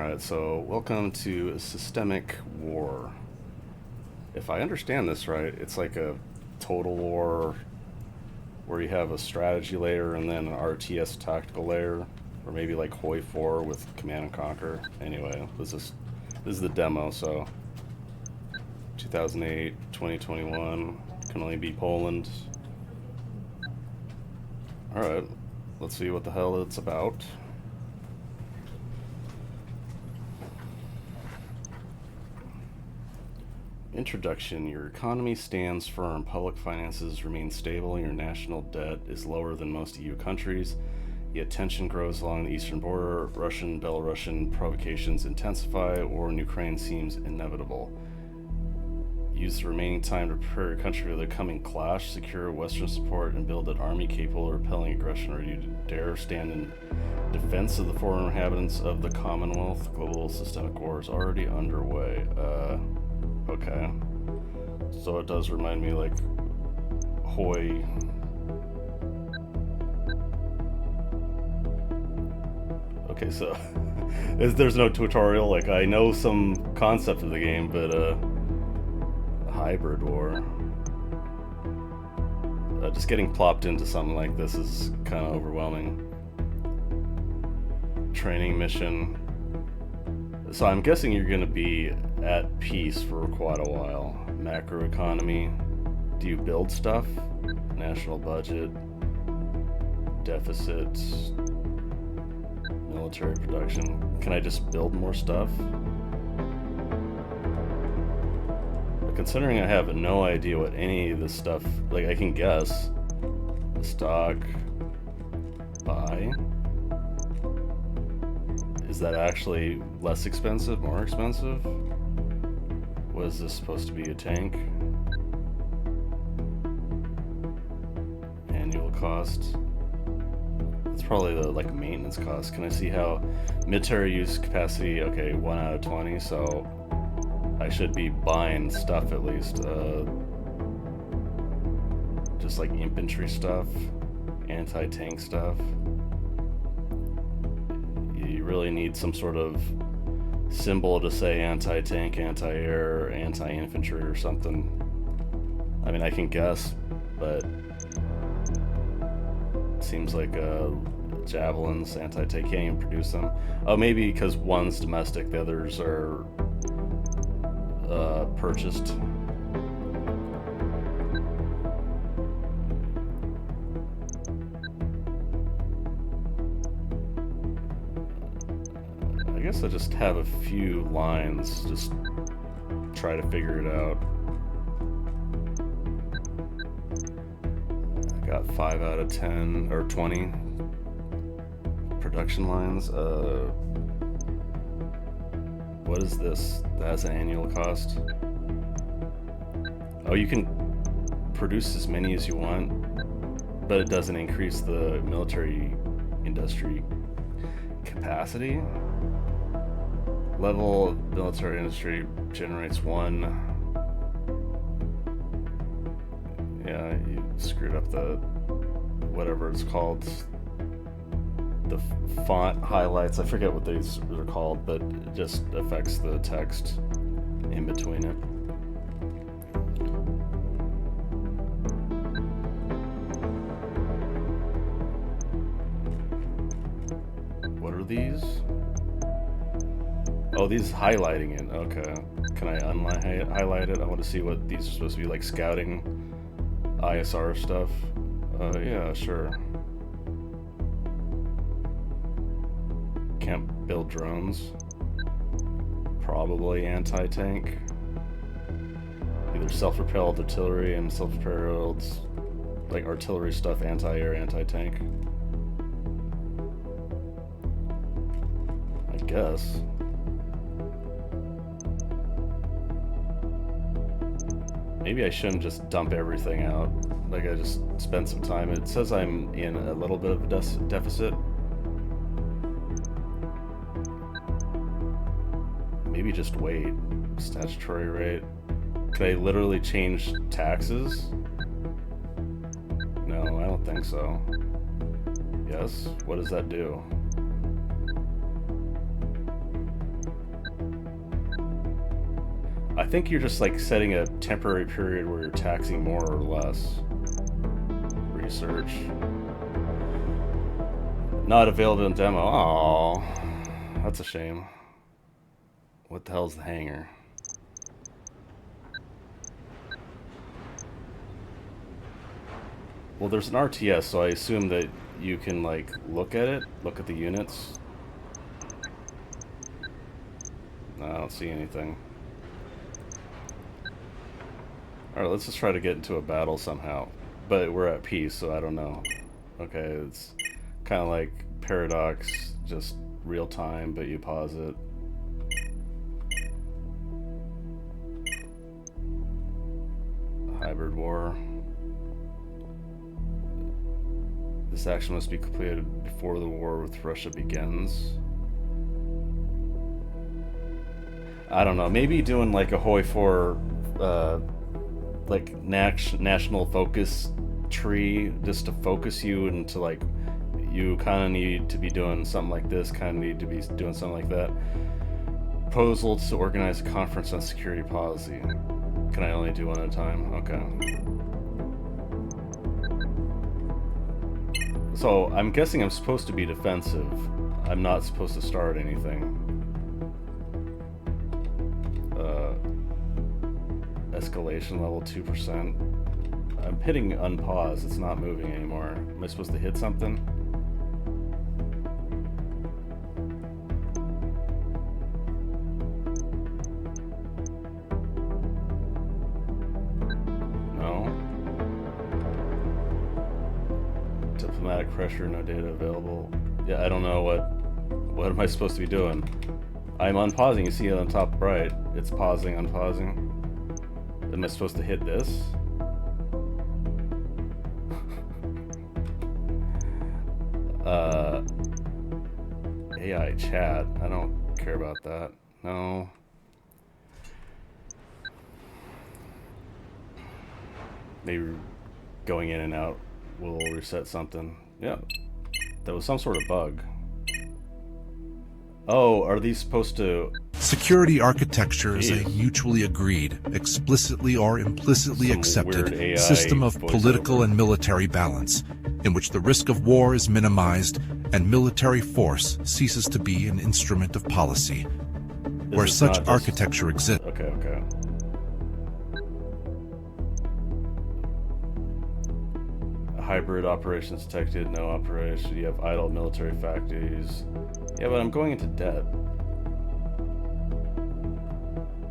Alright, so welcome to Systemic War. If I understand this right, it's like a total war where you have a strategy layer and then an RTS tactical layer, or maybe like Hoi 4 with Command and Conquer. Anyway, this is the demo, so 2008, 2021, can only be Poland. Alright, let's see what the hell it's about. Introduction. Your economy stands firm, public finances remain stable, and your national debt is lower than most EU countries. Yet tension grows along the eastern border. Russian, Belarusian provocations intensify. War in Ukraine seems inevitable. Use the remaining time to prepare your country for the coming clash, secure Western support, and build an army capable of repelling aggression. Ready to dare stand in defense of the foreign inhabitants of the Commonwealth. Global systemic war is already underway. Okay. So it does remind me, like, Hoi. Okay, so there's no tutorial. Like, I know some concept of the game, but hybrid war. Just getting plopped into something like this is kind of overwhelming. Training mission. So I'm guessing you're going to be at peace for quite a while. Macroeconomy. Do you build stuff? National budget. Deficit. Military production. Can I just build more stuff? But considering I have no idea what any of this stuff... Like, I can guess. Stock. Buy. Is that actually less expensive, more expensive? Was this supposed to be a tank? Annual cost. It's probably the like maintenance cost. Can I see how military use capacity? Okay, 1 out of 20. So I should be buying stuff at least. Just like infantry stuff, anti-tank stuff. You really need some sort of symbol to say anti-tank, anti-air, anti-infantry or something. I mean, I can guess, but it seems like javelins, anti-tank, can't even produce them. Oh, maybe because one's domestic, the others are purchased. I guess I just have a few lines, just try to figure it out. I got 5 out of 10, or 20 production lines. What is this? That has an annual cost. Oh, you can produce as many as you want, but it doesn't increase the military industry capacity. Level of military industry generates 1. Yeah, you screwed up the whatever it's called. The font highlights, I forget what these are called, but it just affects the text in between it. What are these? Oh, these is highlighting it. Okay. Can I highlight it? I want to see what these are supposed to be, like scouting, ISR stuff. Yeah, sure. Can't build drones. Probably anti-tank. Either self-propelled artillery and self-propelled, like artillery stuff, anti-air, anti-tank. I guess. Maybe I shouldn't just dump everything out. Like, I just spent some time. It says I'm in a little bit of a deficit. Maybe just wait. Statutory rate. Can I literally change taxes? No, I don't think so. Yes? What does that do? I think you're just like setting a temporary period where you're taxing more or less. Research. Not available in demo. Oh, that's a shame. What the hell's the hanger? Well, there's an RTS, so I assume that you can like look at it, look at the units. No, I don't see anything. Alright, let's just try to get into a battle somehow. But we're at peace, so I don't know. Okay, it's kind of like Paradox, just real time, but you pause it. Hybrid war. This action must be completed before the war with Russia begins. I don't know, maybe doing like a Hoi 4 like national focus tree just to focus you into like you kind of need to be doing something like this, kind of need to be doing something like that. Proposal to organize a conference on security policy. Can I only do one at a time? Okay. So I'm guessing I'm supposed to be defensive. I'm not supposed to start anything. Escalation level 2%. I'm hitting unpause. It's not moving anymore. Am I supposed to hit something? No. Diplomatic pressure, no data available. Yeah, I don't know what am I supposed to be doing? I'm unpausing. You see it on top right. It's pausing, unpausing. Am I supposed to hit this? AI chat. I don't care about that. No. Maybe going in and out will reset something. Yeah. That was some sort of bug. Oh, are these supposed to... Security architecture is a mutually agreed, explicitly or implicitly accepted system of political and military balance, in which the risk of war is minimized and military force ceases to be an instrument of policy. Where such architecture exists. Okay. Hybrid operations detected, no operation. You have idle military factories. Yeah, but I'm going into debt.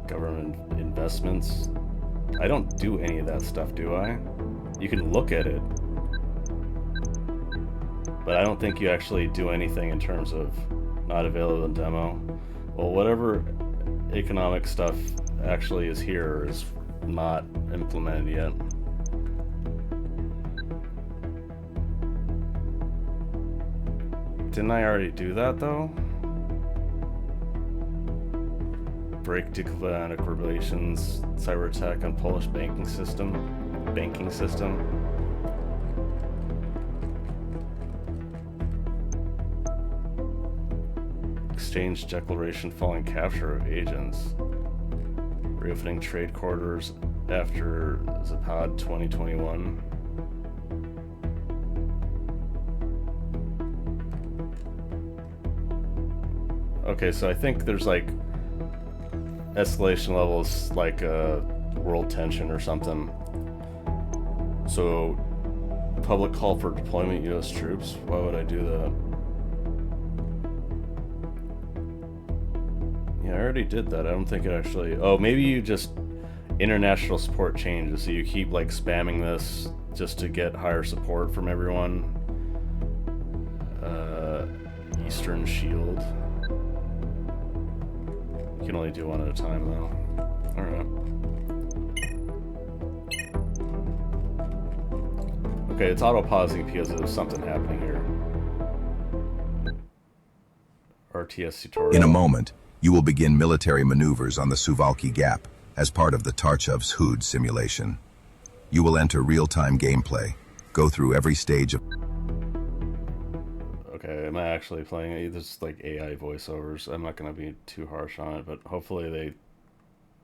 Government investments. I don't do any of that stuff, do I? You can look at it. But I don't think you actually do anything in terms of not available in demo. Well, whatever economic stuff actually is here is not implemented yet. Didn't I already do that though? Break diplomatic relations, cyber attack on Polish banking system. Exchange declaration following capture of agents. Reopening trade corridors after Zapad 2021. Okay, so I think there's like escalation levels like world tension or something. So public call for deployment US troops. Why would I do that? Yeah, I already did that. I don't think it actually... Oh, maybe you just... International support changes, so you keep like spamming this just to get higher support from everyone. Eastern Shield. You can only do one at a time though. Alright. Okay, it's auto-pausing because there's something happening here. RTS tutorial. In a moment, you will begin military maneuvers on the Suwałki Gap as part of the Tarchev's HUD simulation. You will enter real-time gameplay, go through every stage of... Okay, am I actually playing it? This is like AI voiceovers. I'm not going to be too harsh on it, but hopefully they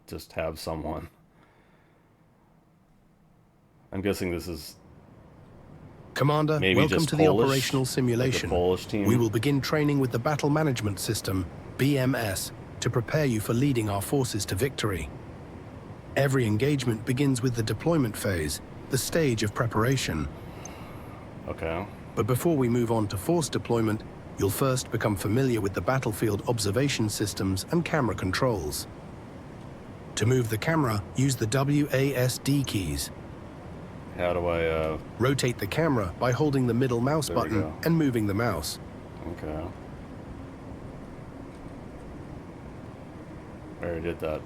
just have someone. I'm guessing this is Commander, maybe welcome just to the Polish, operational simulation. like the Polish team. We will begin training with the Battle Management System, BMS, to prepare you for leading our forces to victory. Every engagement begins with the deployment phase, the stage of preparation. Okay. But before we move on to force deployment, you'll first become familiar with the battlefield observation systems and camera controls. To move the camera, use the WASD keys. How do I, Rotate the camera by holding the middle mouse There we button go. and moving the mouse. okay. I already did that.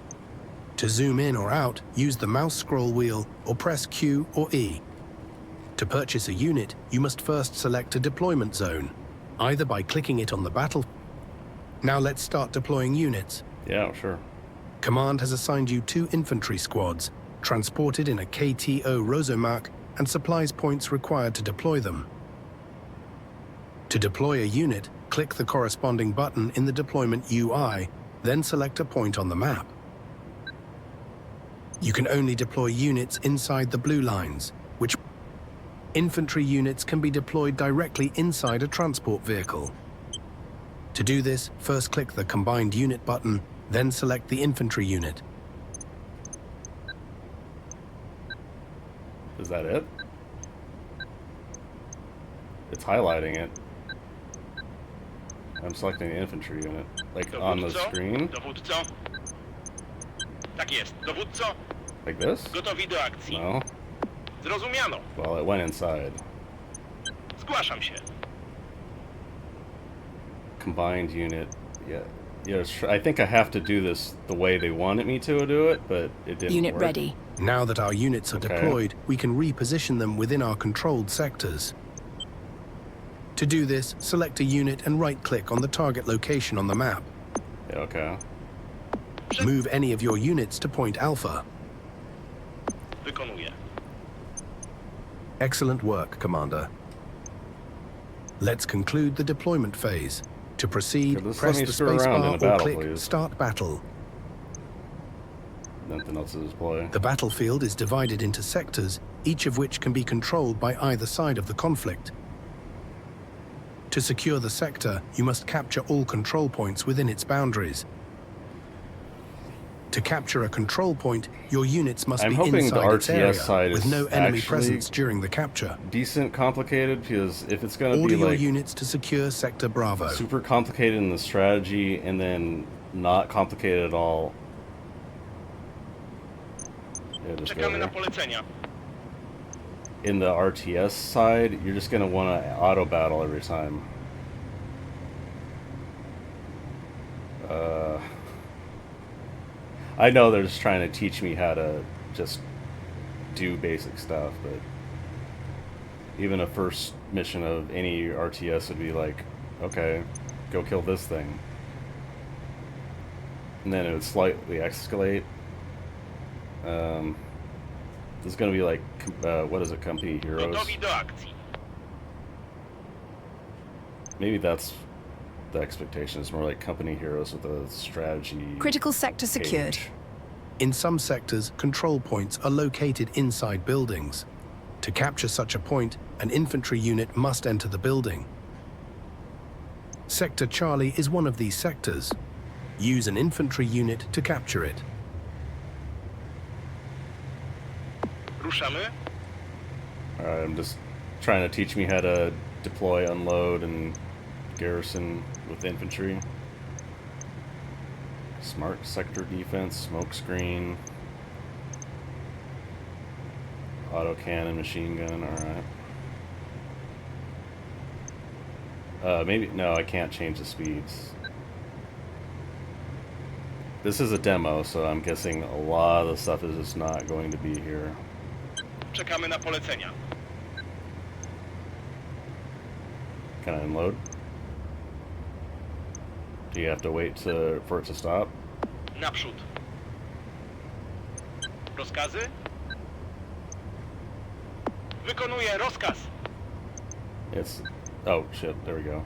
To zoom in or out, use the mouse scroll wheel or press Q or E. To purchase a unit, you must first select a deployment zone, either by clicking it on the battle. Now let's start deploying units. Yeah, sure. Command has assigned you 2 infantry squads, transported in a KTO Rosomark, and supplies points required to deploy them. To deploy a unit, click the corresponding button in the deployment UI, then select a point on the map. You can only deploy units inside the blue lines, which infantry units can be deployed directly inside a transport vehicle. To do this, first click the Combined Unit button, then select the infantry unit. Is that it? It's highlighting it. I'm selecting the infantry unit. Like on the screen? Dowódco. Tak jest. Dowódco, Like this? gotowi do akcji. No? Zrozumiano. Well, it went inside. Zgłaszam się. Combined unit. Yeah. Yeah, I think I have to do this the way they wanted me to do it, but it didn't Unit work. ready. Now that our units are Okay. deployed, we can reposition them within our controlled sectors. To do this, select a unit and right-click on the target location on the map. Yeah, okay. Move any of your units to point Alpha. Wykonuję. Excellent work, Commander. Let's conclude the deployment phase. To proceed, Okay, let's press let me the screw around in a spacebar or battle, click please. Start Battle. Nothing else to display. The battlefield is divided into sectors, each of which can be controlled by either side of the conflict. To secure the sector, you must capture all control points within its boundaries. To capture a control point, your units must I'm be hoping the inside its area, RTS side with is no enemy actually presence during the capture. Decent complicated, because if it's going to Order be your like units to secure Sector Bravo. super complicated in the strategy and then not complicated at all. Yeah, just go Czekamy na there. polecenia. In the RTS side, you're just going to want to auto battle every time. I know they're just trying to teach me how to just do basic stuff, but even a first mission of any RTS would be like, okay, go kill this thing. And then it would slightly escalate. This is going to be like, what is it, Company Heroes? Gotowi do akcji. Maybe that's the expectation. It's more like Company Heroes with a strategy. Critical sector secured. page. In some sectors, control points are located inside buildings. To capture such a point, an infantry unit must enter the building. Sector Charlie is one of these sectors. Use an infantry unit to capture it. Ruszamy. Alright, I'm just trying to teach me how to deploy, unload, and garrison with infantry. Smart sector defense, smoke screen, auto cannon, machine gun. Alright. Maybe no, I can't change the speeds. This is a demo, so I'm guessing a lot of the stuff is just not going to be here. Czekamy na polecenia. Can I unload? Do you have to wait for it to stop? Naprzód. Rozkazy? Wykonuję rozkaz. It's... Oh, shit. There we go.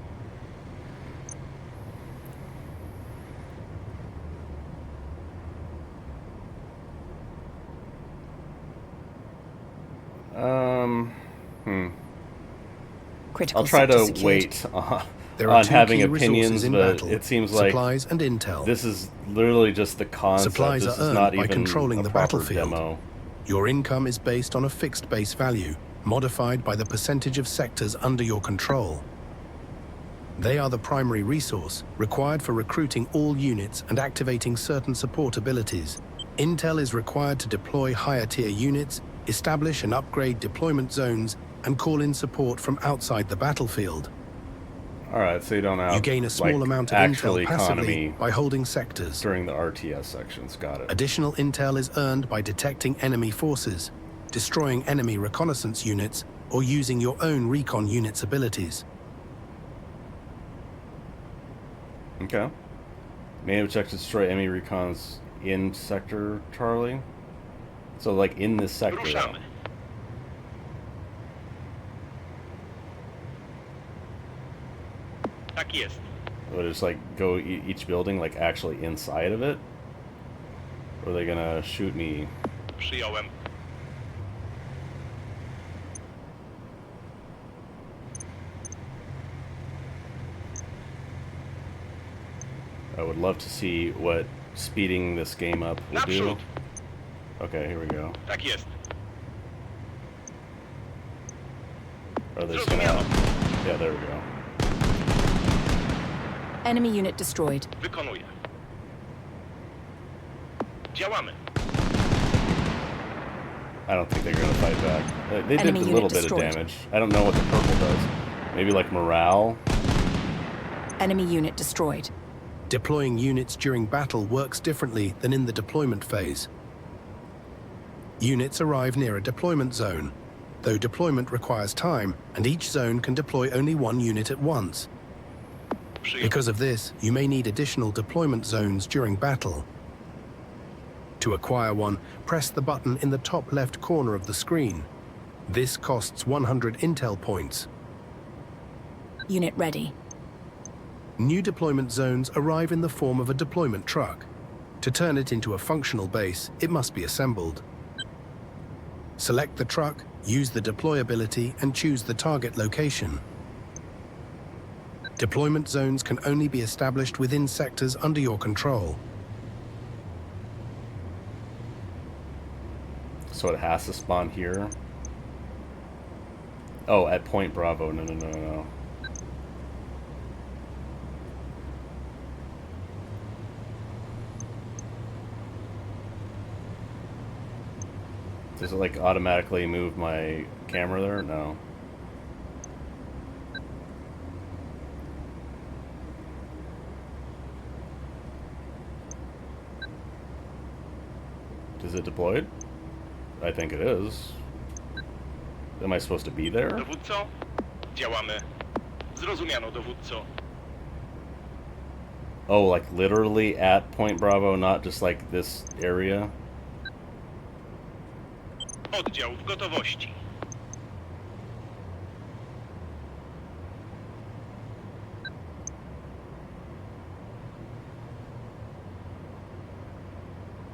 Critical I'll try sector to secured. wait There are on two having key opinions, resources in but battle, it seems like supplies and intel. this is literally just the concept. Supplies This are is earned not by even controlling a the proper battlefield. demo. Your income is based on a fixed base value, modified by the percentage of sectors under your control. They are the primary resource required for recruiting all units and activating certain support abilities. Intel is required to deploy higher tier units, establish and upgrade deployment zones, and call in support from outside the battlefield. Alright, so you don't have You gain a small like, amount of actual intel passively economy by holding sectors. during the RTS sections. Got it. Additional intel is earned by detecting enemy forces, destroying enemy reconnaissance units, or using your own recon units' abilities. Okay. Main objective to destroy enemy recons in sector Charlie. So like in this sector. Ruszamy. Tak jest. Would it just like go each building like actually inside of it? Or are they gonna shoot me? Przyjąłem. I would love to see what speeding this game up will do. Naprzód. Okay, here we go. Tak jest. Are they just gonna... Zrozumiano. Yeah, there we go. Enemy unit destroyed. Wykonuję. Działamy. I don't think they're gonna fight back. They did Enemy a unit little bit of destroyed. damage. I don't know what the purple does. Maybe like morale? Enemy unit destroyed. Deploying units during battle works differently than in the deployment phase. Units arrive near a deployment zone, though deployment requires time, and each zone can deploy only one unit at once. Przyjąłem. Because of this, you may need additional deployment zones during battle. To acquire one, press the button in the top left corner of the screen. This costs 100 intel points. Unit ready. New deployment zones arrive in the form of a deployment truck. To turn it into a functional base, it must be assembled. Select the truck, use the deploy ability, and choose the target location. Deployment zones can only be established within sectors under your control. So it has to spawn here? Oh, at Point Bravo. No. Does it like automatically move my camera there? No. Is it deployed? I think it is. Am I supposed to be there? Dowódco? Działamy. Zrozumiano, dowódco. Oh, like literally at Point Bravo, not just like this area? Oddział w gotowości.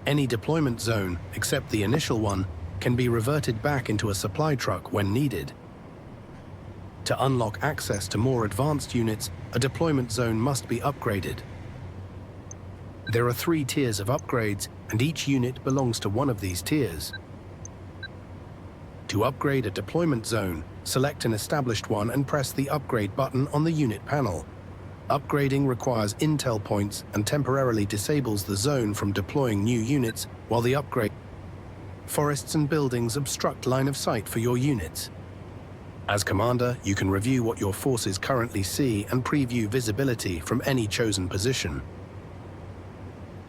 Any deployment zone, except the initial one, can be reverted back into a supply truck when needed. To unlock access to more advanced units, a deployment zone must be upgraded. There are 3 tiers of upgrades, and each unit belongs to one of these tiers. To upgrade a deployment zone, select an established one and press the upgrade button on the unit panel. Upgrading requires intel points and temporarily disables the zone from deploying new units while the upgrade. Forests and buildings obstruct line of sight for your units. As commander, you can review what your forces currently see and preview visibility from any chosen position.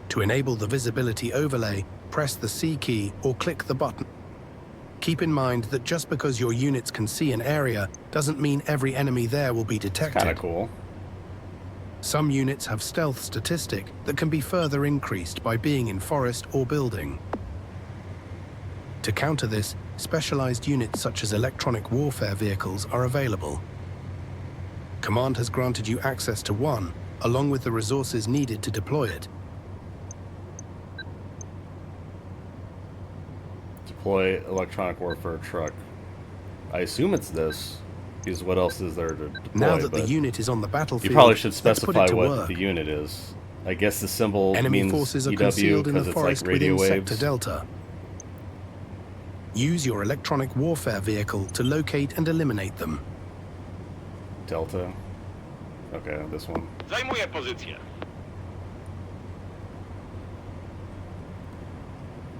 To enable the visibility overlay, press the C key or click the button. Keep in mind that just because your units can see an area doesn't mean every enemy there will be detected. Kinda cool. Some units have stealth statistic that can be further increased by being in forest or building. To counter this, specialized units such as electronic warfare vehicles are available. Command has granted you access to one, along with the resources needed to deploy it. Deploy electronic warfare truck. I assume it's this, because what else is there to deploy? Now that the but unit is on the battlefield, you probably should let's put specify it to what work. the unit is. I guess the symbol Enemy means forces are EW concealed in the because it's like forest radio within waves. Sector Delta. Use your electronic warfare vehicle to locate and eliminate them. Delta. Okay, this one. Zajmuję pozycję.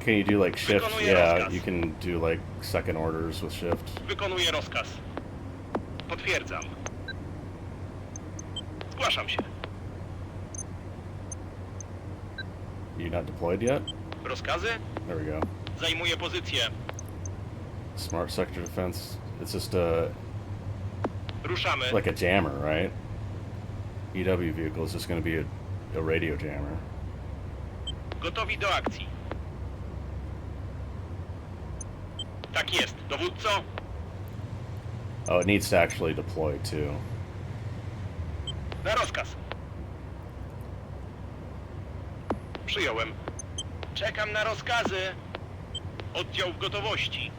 Can you do like shift? Wykonuję Yeah, rozkaz. you can do like second orders with shift. Wykonuję rozkaz. Potwierdzam. Zgłaszam się. You not deployed yet? Rozkazy? There we go. Zajmuję pozycję. Smart sector defense. It's just Ruszamy. like a jammer, right? EW vehicle is just going to be a radio jammer. Gotowi do akcji. Tak jest, dowódco. Oh, it needs to actually deploy too. Na rozkaz. Przyjąłem. Czekam na rozkazy. Oddział w gotowości.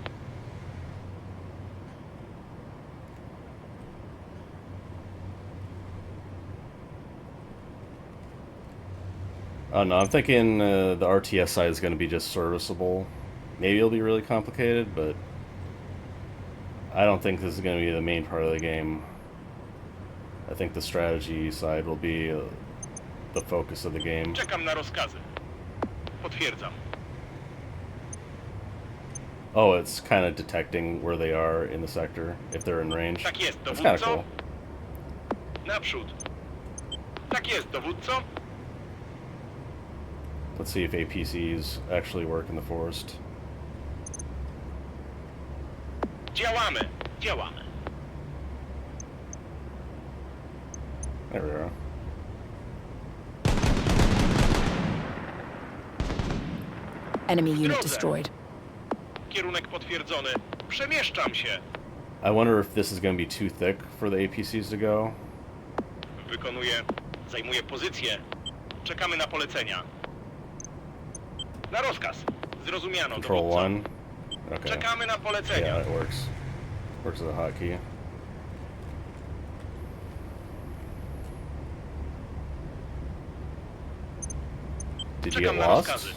Oh no, I'm thinking the RTS side is going to be just serviceable. Maybe it'll be really complicated, but I don't think this is going to be the main part of the game. I think the strategy side will be the focus of the game. Czekam na rozkazy. Potwierdzam. Oh, it's kind of detecting where they are in the sector, if they're in range. Tak jest, That's kind of dowódco. cool. Naprzód. Tak jest, dowódco. Let's see if APCs actually work in the forest. Działamy. Działamy. There we are. Enemy unit Drodze. destroyed. Kierunek potwierdzony. Przemieszczam się. I wonder if this is going to be too thick for the APCs to go. Wykonuję. Zajmuję pozycję. Czekamy na polecenia. Na rozkaz. Zrozumiano, Control dowódco. 1. Okay. Czekamy na polecenia. Yeah, it works. Works as a hotkey. Did you Czekam get na lost? rozkazy.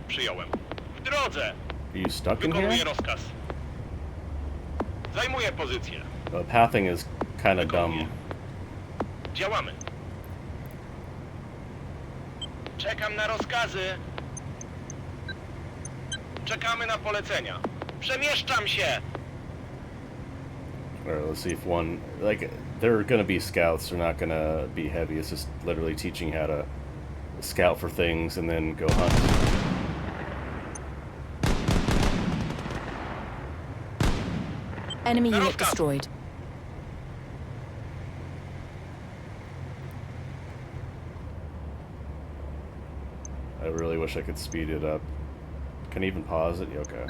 Przyjąłem. W drodze. Are you stuck in here? Wykonuję rozkaz. Zajmuję pozycję. The pathing is kind of dumb. Wykonuję. Działamy. Czekam na rozkazy. Czekamy na polecenia. Przemieszczam się. Alright, let's see if one... Like, they're gonna be scouts, they're not gonna be heavy. It's just literally teaching how to scout for things and then go hunt. Enemy Na unit rozkaz. destroyed. I really wish I could speed it up. Can I even pause it? Yeah, okay.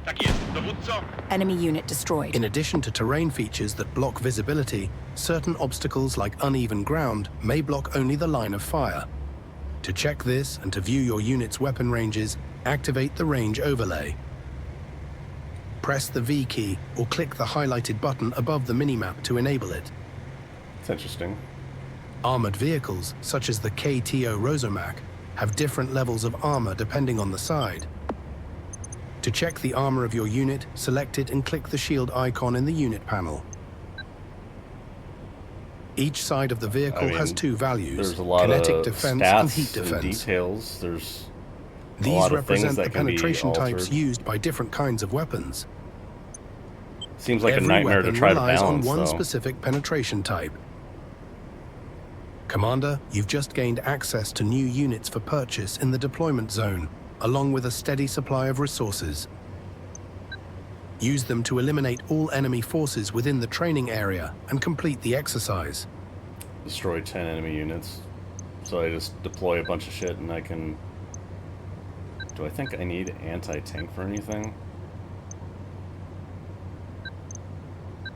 Tak jest, dowódco. Enemy unit destroyed. In addition to terrain features that block visibility, certain obstacles like uneven ground may block only the line of fire. To check this and to view your unit's weapon ranges, activate the range overlay. Press the V key or click the highlighted button above the minimap to enable it. It's interesting. Armored vehicles, such as the KTO Rosomac, have different levels of armor depending on the side. To check the armor of your unit, select it and click the shield icon in the unit panel. Each side of the vehicle has two values, There's a lot kinetic of defense stats and heat defense. details. There's a These lot of things represent that the can be penetration types altered. used by different kinds of weapons. Seems like Every a nightmare to weapon try to relies balance, on one though. specific penetration type. Commander, you've just gained access to new units for purchase in the deployment zone, along with a steady supply of resources. Use them to eliminate all enemy forces within the training area and complete the exercise. Destroy 10 enemy units. So I just deploy a bunch of shit and I can... Do I think I need anti-tank for anything?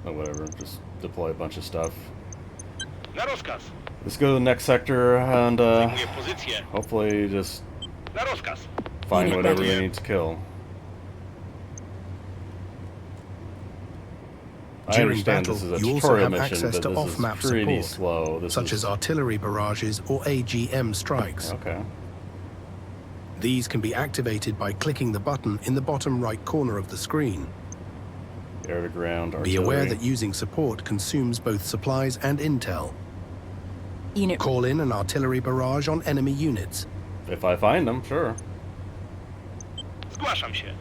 Oh, whatever. Just deploy a bunch of stuff. Na rozkaz. Let's go to the next sector and Zajmuję pozycję. hopefully just Na rozkaz. find Unit whatever ready. they need to kill. I During understand battle, this is a you also tutorial have mission, access but to this off-map is pretty support, slow. This such is... as artillery barrages or AGM strikes. Okay. These can be activated by clicking the button in the bottom right corner of the screen. Air to ground, Be artillery. aware that using support consumes both supplies and intel. Unit Call in an artillery barrage on enemy units. If I find them, sure. Zgłaszam się.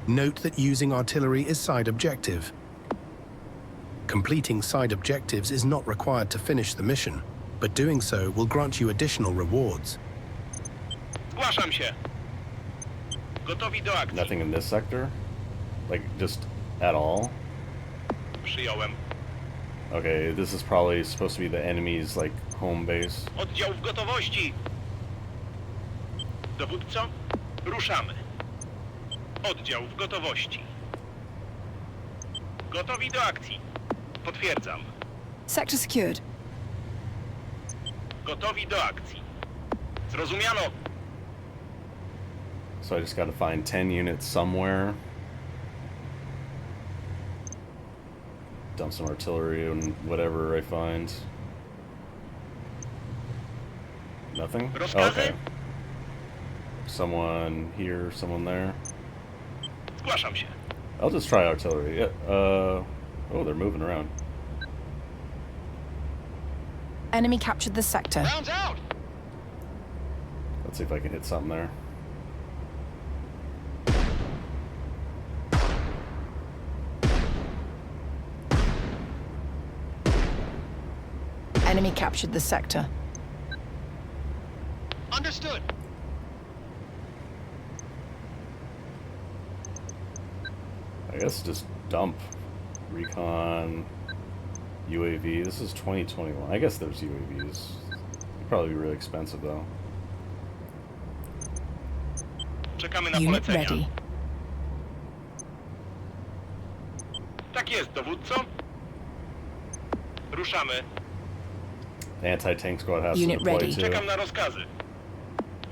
Note that using artillery is side objective. Completing side objectives is not required to finish the mission, but doing so will grant you additional rewards. Zgłaszam się. Gotowi do akcji. Nothing in this sector? Like, just at all? Przyjąłem. Okay, this is probably supposed to be the enemy's, like, home base. Oddział w gotowości. Dowódco, ruszamy. Oddział w gotowości. Gotowi do akcji. Potwierdzam. sector secured. Gotowi do akcji. Zrozumiano. So I just gotta find 10 units somewhere. Dump some artillery and whatever I find. Nothing? Oh, Rozkazy? okay. Someone here, someone there. Zgłaszam się. I'll just try artillery. Yeah, oh, they're moving around. Enemy captured the sector. Rounds out. Let's see if I can hit something there. Enemy captured the sector. Understood. I guess just dump recon UAV. This is 2021. I guess there's UAVs. They'd probably be really expensive though. Czekamy na Unit polecenia. ready. Tak jest, dowódco. Ruszamy. The anti-tank squad has Unit to deploy ready. too. Czekam na rozkazy.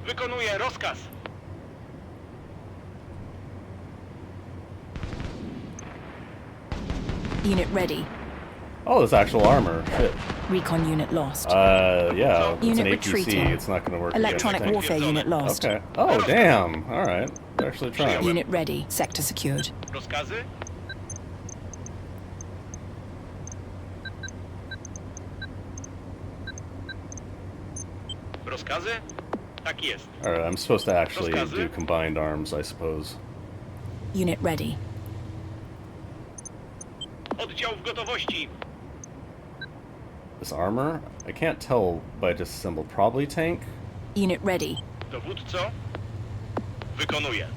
Wykonuję rozkaz. Unit ready. Oh, there's actual armor. Shit. Recon unit lost. Yeah. It's Unit an APC. retreating. It's not going to work Electronic against warfare unit lost. tank. Okay. Oh, damn. All right. They're actually trying. Unit ready. Sector secured. Rozkazy? Rozkazy? Tak jest. All right. I'm supposed to actually Rozkazy? do combined arms, I suppose. Unit ready. Oddział w gotowości. This armor, I can't tell by just symbol. Probably tank. Unit ready. Dowódco? Wykonuję.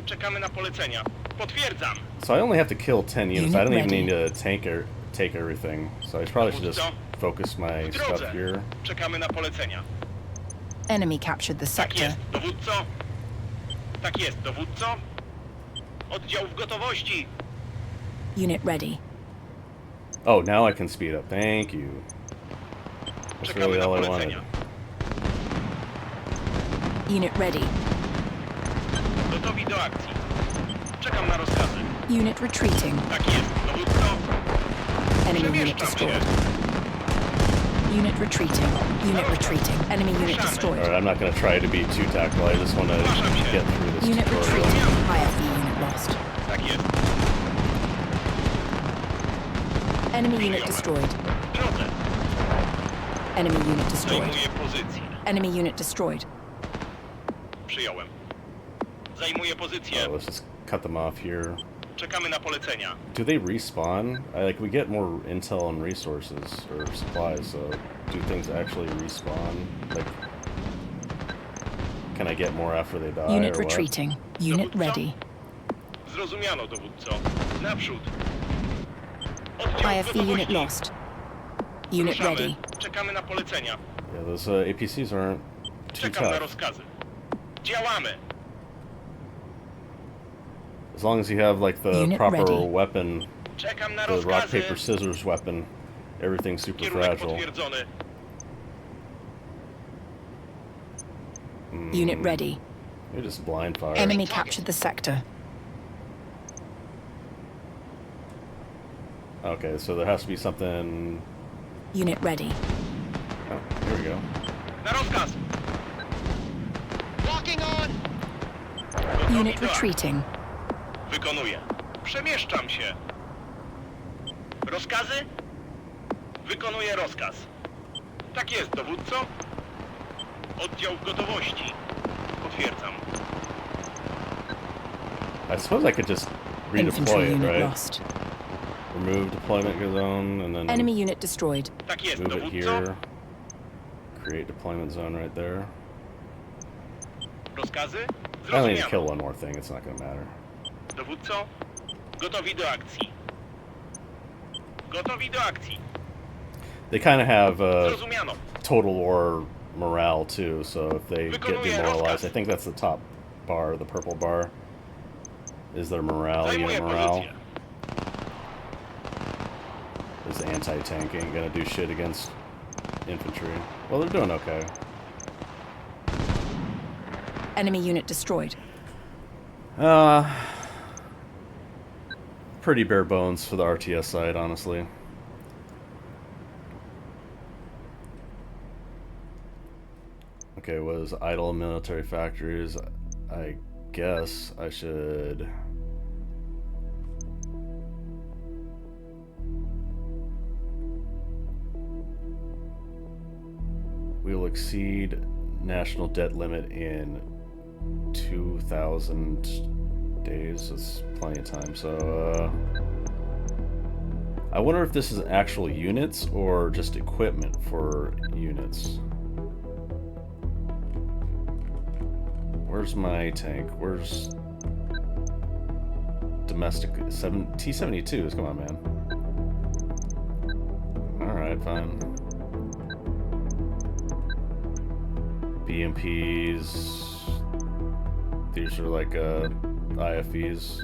Czekamy na polecenia. Potwierdzam. So I only have to kill 10 units. Unit I don't even ready. need to take everything. So I probably should just focus my W stuff drodze. here. Czekamy na polecenia. Enemy captured the Tak sector. jest, dowódco. Tak jest, dowódco. Oddział w gotowości. Unit ready. Oh, now I can speed up. Thank you. That's Czekamy really na all I wanted. polecenia. Unit ready. Gotowi do akcji. Czekam na rozkazy. Unit retreating. Tak jest, dowódco. Enemy unit Przemieszczam się. destroyed. Unit retreating. Unit retreating. Enemy unit destroyed. Alright, I'm not going to try to be too tactical. I just want to get through this Unit tutorial. retreating. IFV unit lost. Tak jest. Enemy unit destroyed. W drodze. Enemy unit destroyed. Zajmuję pozycję. Enemy unit destroyed. Przyjąłem. Zajmuję pozycję. Oh, let's just cut them off here. Czekamy na polecenia. Do they respawn? We get more intel and resources or supplies, so do things actually respawn? Like, can I get more after they die? Unit or what? retreating. Unit Dowódco? ready. Zrozumiano, dowódco. Naprzód. Oddział w IFV unit gotowości. lost. Unit Ruszamy. ready. Czekamy na polecenia. Yeah, those APCs aren't too Czekam na tough. rozkazy. Działamy. As long as you have like the Unit proper ready. weapon Czekam na The rock, rozkazy. paper, scissors weapon. Everything's super Kierunek fragile. potwierdzony. Unit ready. You're just blind fire. Enemy captured the sector. Okay, so there has to be something... Unit ready. Oh, here we go. Na rozkaz. Locking on. Unit retreating. Wykonuję. Przemieszczam się. Rozkazy? Wykonuję rozkaz. Tak jest, dowódco. Oddział w gotowości. Potwierdzam. I suppose I could just Infantry redeploy it, unit right? lost. Remove deployment zone, and then Enemy unit destroyed. Tak jest, move it dowódco. here. Create deployment zone right there. Rozkazy? I only need to kill Zrozumiano. one more thing, it's not gonna matter. Dowódco, gotowi do akcji. Gotowi do akcji. They kind of have Zrozumiano. total war morale too, so if they get Wykonuję demoralized, rozkaz. I think that's the top bar, the purple bar, is their morale, Zajmuję unit morale. pozycję. This anti-tank ain't gonna do shit against infantry. Well, they're doing okay. Enemy unit destroyed. Pretty bare bones for the RTS side, honestly. Okay, was idle military factories. I guess I should... We will exceed national debt limit in 2,000 days. That's plenty of time. So, I wonder if this is actual units or just equipment for units. Where's my tank? Where's domestic T-72s? Come on, man. All right, fine. BMPs. These are like IFVs.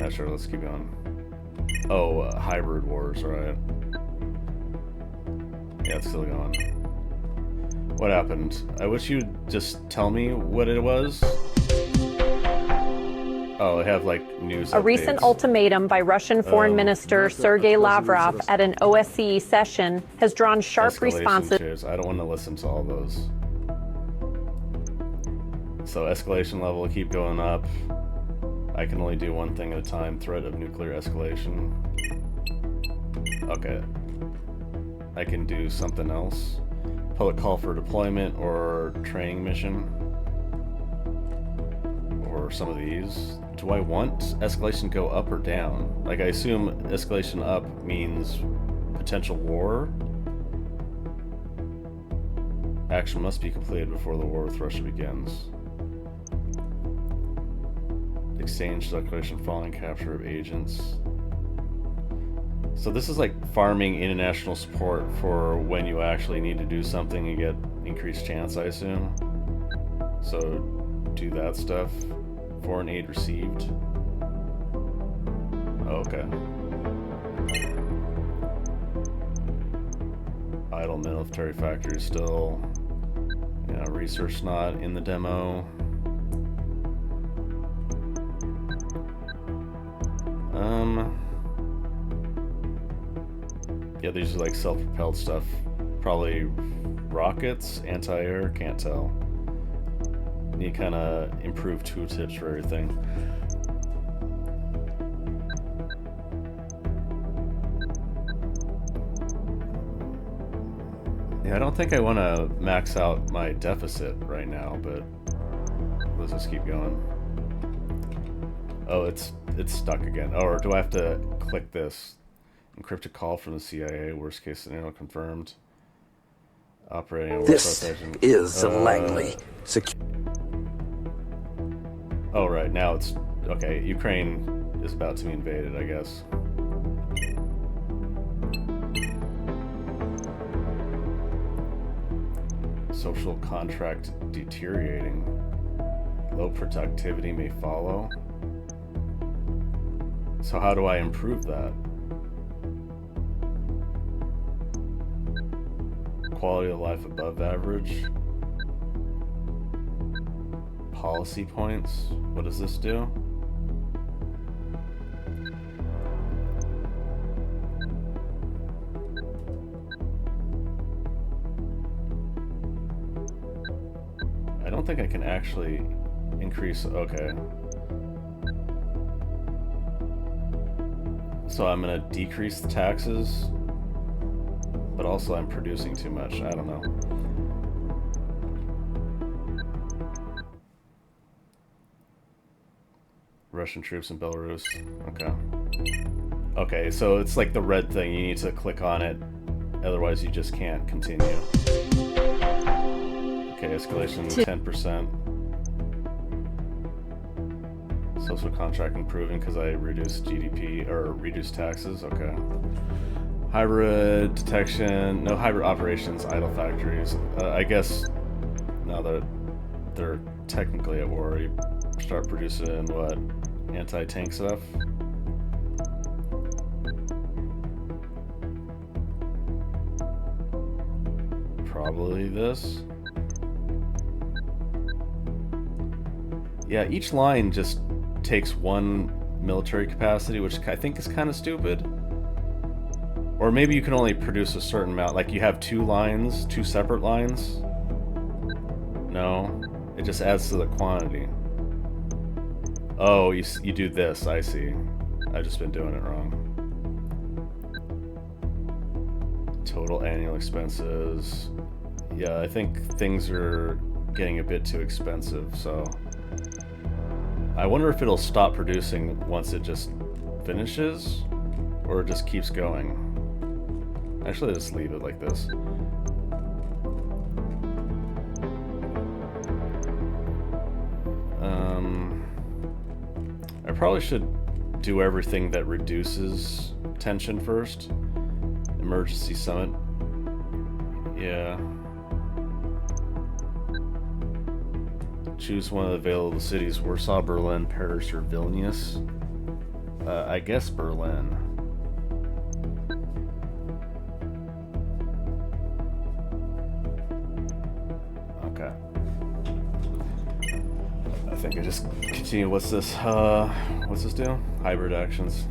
Not sure. Let's keep going. Oh, hybrid wars, right? Yeah, it's still going. What happened? I wish you'd just tell me what it was. Oh, I have like news. A recent ultimatum by Russian Foreign Minister Sergei Lavrov at an OSCE session has drawn sharp responses. I don't want to listen to all those. So escalation level keep going up. I can only do one thing at a time. Threat of nuclear escalation. Okay. I can do something else. Public call for deployment or training mission. Or some of these. Do I want escalation to go up or down? Like, I assume escalation up means potential war. Action must be completed before the war with Russia begins. Exchange declaration following capture of agents. So this is like farming international support for when you actually need to do something and get increased chance, I assume. So do that stuff. Foreign aid received. Oh, okay. Idle military factories still. Yeah, research not in the demo. Yeah, these are like self-propelled stuff. Probably rockets, anti-air, can't tell. Need kind of improved tooltips for everything. Yeah, I don't think I want to max out my deficit right now, but let's just keep going. Oh, it's stuck again. Oh, or do I have to click this? Encrypted call from the CIA. Worst case scenario confirmed. Operating on This is Langley. Oh, right. Now it's... Okay, Ukraine is about to be invaded, I guess. Social contract deteriorating. Low productivity may follow. So how do I improve that? Quality of life above average. Policy points. What does this do? I don't think I can actually increase. Okay. So I'm gonna decrease the taxes, but also I'm producing too much. I don't know. Russian troops in Belarus. Okay. Okay, so it's like the red thing. You need to click on it, otherwise you just can't continue. Okay, escalation 10%. Social contract improving because I reduced GDP or reduced taxes. Okay. Hybrid detection. No hybrid operations. Idle factories. I guess now that they're technically at war, you start producing what? Anti-tank stuff? Probably this. Yeah, each line just takes one military capacity, which I think is kind of stupid. Or maybe you can only produce a certain amount. Like you have two lines, two separate lines. No, it just adds to the quantity. Oh, you do this, I see. I've just been doing it wrong. Total annual expenses. Yeah, I think things are getting a bit too expensive, so... I wonder if it'll stop producing once it just finishes, or it just keeps going. Actually, just leave it like this. I probably should do everything that reduces tension first. Emergency summit. Yeah. Choose one of the available cities. Warsaw, Berlin, Paris, or Vilnius. I guess Berlin. Okay. I think I just continue. What's this? What's this do? Hybrid actions.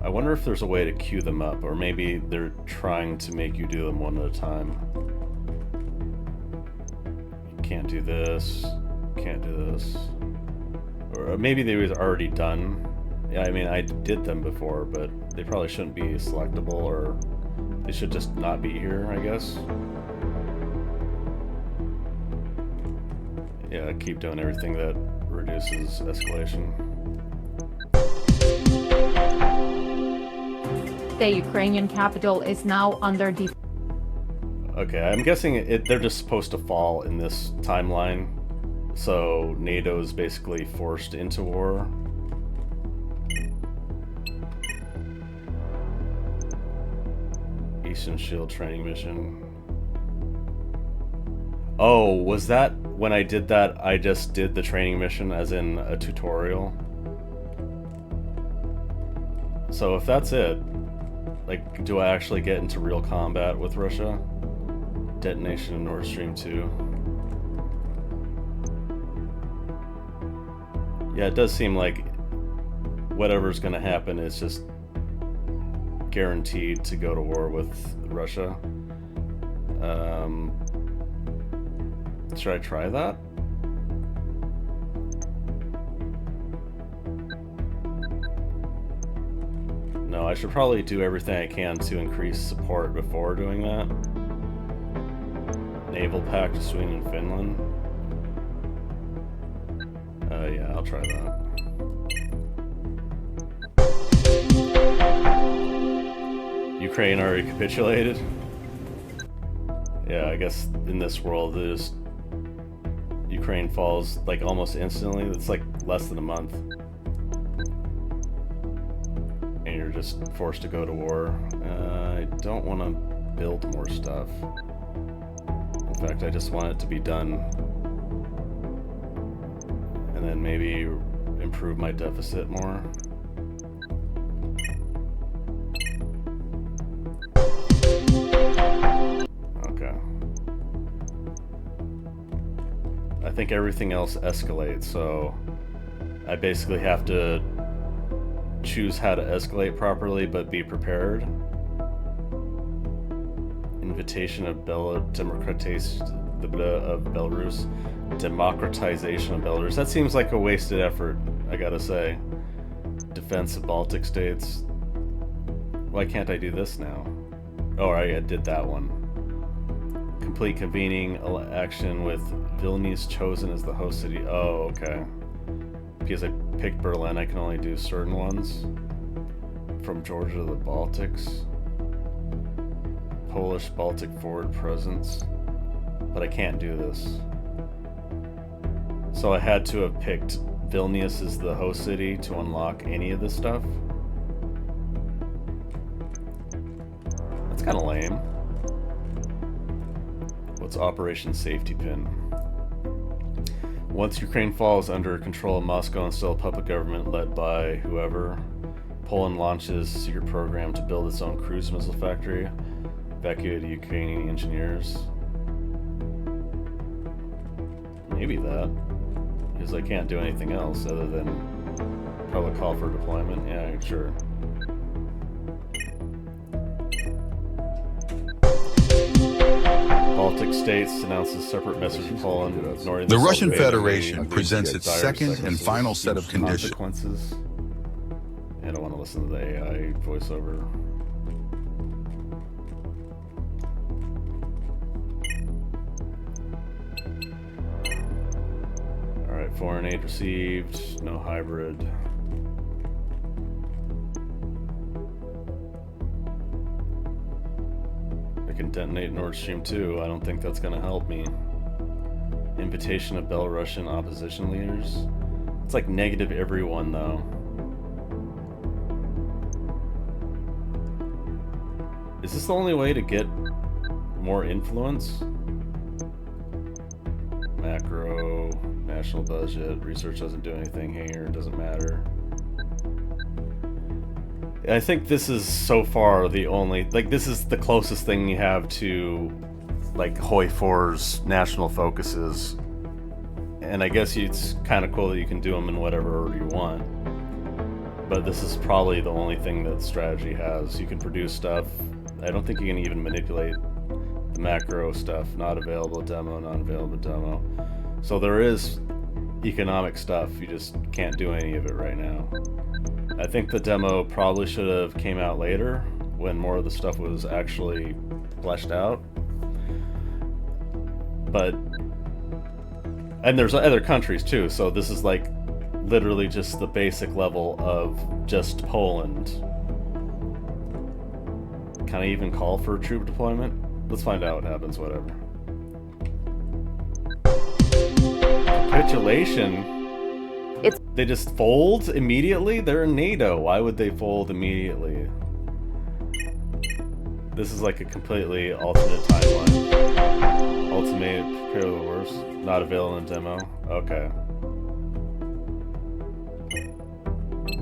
I wonder if there's a way to queue them up, or maybe they're trying to make you do them one at a time. You can't do this, can't do this. Or maybe they was already done. Yeah, I mean, I did them before, but they probably shouldn't be selectable, or they should just not be here, I guess. Yeah, keep doing everything that reduces escalation. The Ukrainian capital is now under defense. Okay, I'm guessing they're just supposed to fall in this timeline, so NATO's basically forced into war. Eastern Shield training mission. Oh, was that when I did that, I just did the training mission as in a tutorial? So if that's it, like, do I actually get into real combat with Russia? Detonation of Nord Stream 2. Yeah, it does seem like whatever's gonna happen is just guaranteed to go to war with Russia. Should I try that? No, I should probably do everything I can to increase support before doing that. Naval pact to Sweden and Finland. Yeah, I'll try that. Ukraine already capitulated? Yeah, I guess in this world, Ukraine falls like almost instantly. It's like less than a month. And you're just forced to go to war. I don't want to build more stuff. In fact, I just want it to be done. And then maybe improve my deficit more. Okay. I think everything else escalates, so I basically have to choose how to escalate properly, but be prepared. Invitation of democratization of Belarus. Democratization of Belarus. That seems like a wasted effort, I gotta say. Defense of Baltic states. Why can't I do this now? Oh, I did that one. Complete convening action with Vilnius chosen as the host city. Oh, okay. Because I picked Berlin, I can only do certain ones. From Georgia to the Baltics. Polish Baltic forward presence. But I can't do this. So I had to have picked Vilnius as the host city to unlock any of this stuff. That's kind of lame. What's Operation Safety Pin? Once Ukraine falls under control of Moscow and still a puppet government led by whoever, Poland launches a secret program to build its own cruise missile factory, evacuate Ukrainian engineers. Maybe that, because I can't do anything else other than public call for deployment. Yeah, sure. Baltic states announces separate message to Poland ignoring The Russian Federation presents its second and final set of conditions. Consequences. I don't want to listen to the AI voiceover. Alright, foreign aid received, no hybrid. I can detonate Nord Stream 2, I don't think that's gonna help me. Invitation of Belarusian opposition leaders. It's like negative everyone though. Is this the only way to get more influence? Macro, national budget, research doesn't do anything here, it doesn't matter. I think this is so far the only, like this is the closest thing you have to like Hoi 4's national focuses. And I guess it's kind of cool that you can do them in whatever order you want. But this is probably the only thing that strategy has. You can produce stuff. I don't think you can even manipulate the macro stuff. Not available demo, not available demo. So there is economic stuff. You just can't do any of it right now. I think the demo probably should have came out later when more of the stuff was actually fleshed out. But, and there's other countries too, so this is like literally just the basic level of just Poland. Can I even call for troop deployment? Let's find out what happens, whatever. Capitulation? They just fold immediately? They're in NATO. Why would they fold immediately? This is like a completely alternate timeline. Ultimate, prepare for the worst. Not available in demo. Okay.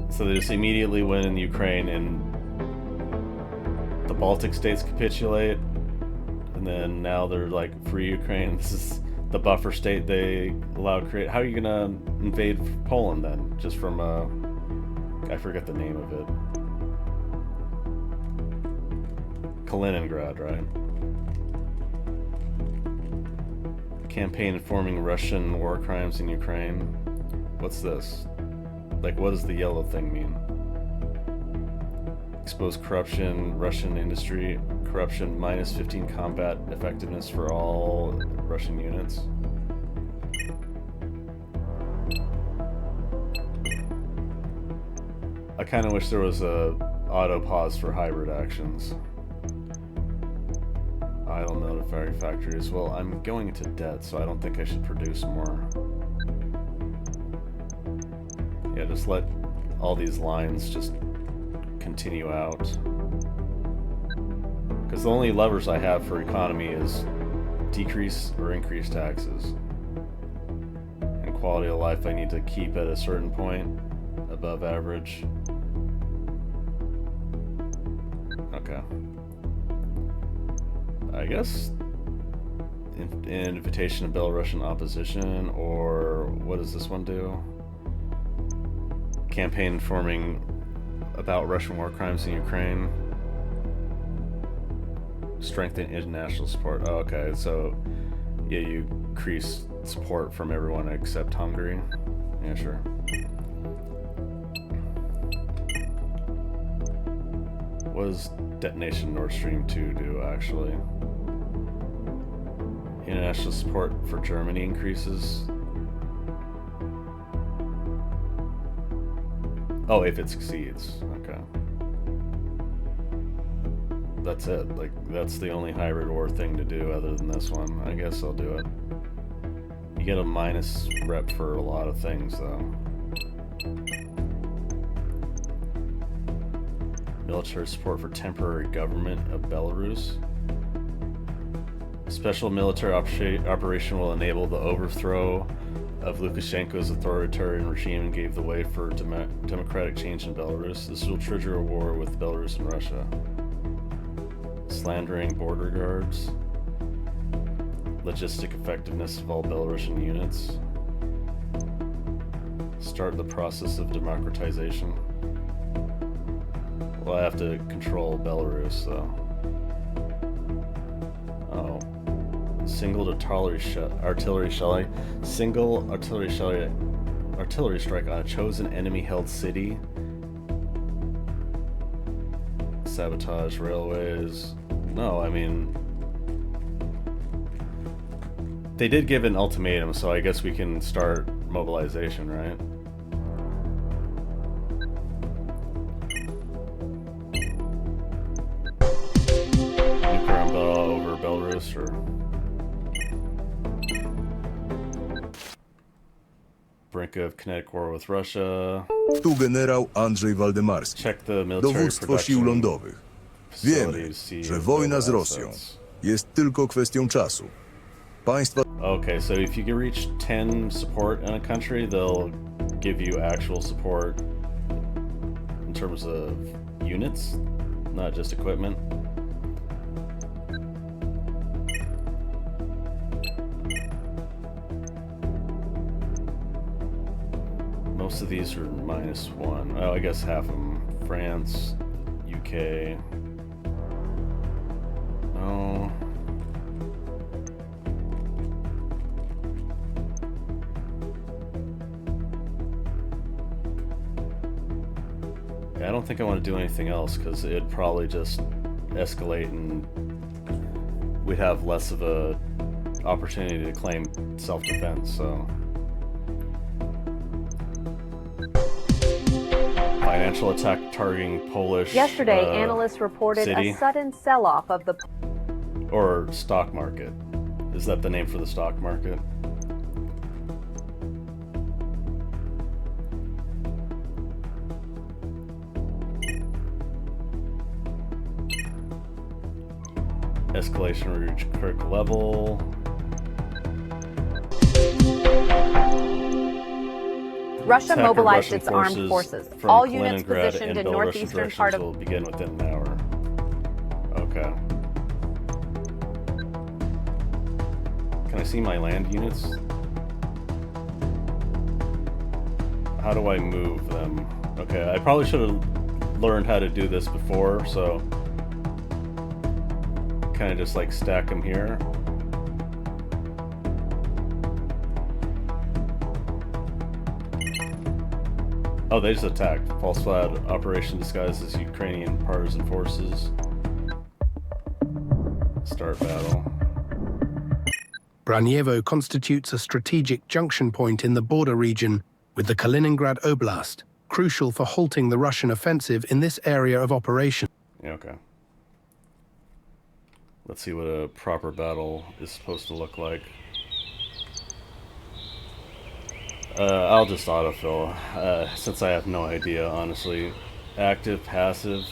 So they just immediately win in Ukraine and the Baltic states capitulate. And then now they're like free Ukraine. This is the buffer state they allow to create. How are you gonna invade Poland then? Just from I forget the name of it. Kaliningrad, right? Campaign informing Russian war crimes in Ukraine. What's this? Like, what does the yellow thing mean? Expose corruption, Russian industry, corruption, -15 combat effectiveness for all Russian units. I kind of wish there was a auto pause for hybrid actions. Idle notifying factories. Well, I'm going into debt, so I don't think I should produce more. Yeah, just let all these lines just continue out. Because the only levers I have for economy is decrease or increase taxes. And quality of life I need to keep at a certain point, above average. Okay. I guess invitation of Belarusian opposition, or what does this one do? Campaign informing about Russian war crimes in Ukraine. Strengthen international support. Oh, okay, so yeah, you increase support from everyone except Hungary. Yeah, sure. What does detonation Nord Stream 2 do, actually? International support for Germany increases. Oh, if it succeeds. Okay. That's it. Like, that's the only hybrid war thing to do other than this one. I guess I'll do it. You get a minus rep for a lot of things, though. Military support for temporary government of Belarus. Special military operation will enable the overthrow of Lukashenko's authoritarian regime and gave the way for democratic change in Belarus. This will trigger a war with Belarus and Russia. Slandering border guards. Logistic effectiveness of all Belarusian units. Start the process of democratization. Well, I have to control Belarus, though. Oh. Single artillery strike on a chosen enemy-held city. Sabotage railways. No, I mean, they did give an ultimatum, so I guess we can start mobilization, right? Nuclear umbrella over Belarus, or brink of kinetic war with Russia. Tu generał Andrzej Waldemarski. Check the military Dowództwo sił lądowych. Wiemy, że wojna z Rosją jest tylko kwestią czasu. Państwa... Okay, so if you can reach 10 support in a country, they'll give you actual support in terms of units, not just equipment. Most of these are -1. Oh, I guess half of them. France, UK. Oh. Yeah, I don't think I want to do anything else because it'd probably just escalate and we'd have less of a opportunity to claim self-defense, so. Financial attack targeting Polish Yesterday, analysts reported city. a sudden sell-off of the... Or stock market. Is that the name for the stock market? Escalation reached critical level. Russia mobilized Russian its armed forces. From All units Kaliningrad positioned and in Belarusian northeastern part of... will begin within an hour. Okay. Can I see my land units? How do I move them? Okay, I probably should have learned how to do this before, so kind of just like stack them here. Oh, they just attacked. False flag operation disguised as Ukrainian partisan forces. Start battle. Braniewo constitutes a strategic junction point in the border region with the Kaliningrad Oblast, crucial for halting the Russian offensive in this area of operation. Yeah, okay. Let's see what a proper battle is supposed to look like. I'll just autofill, since I have no idea, honestly. Active, passive.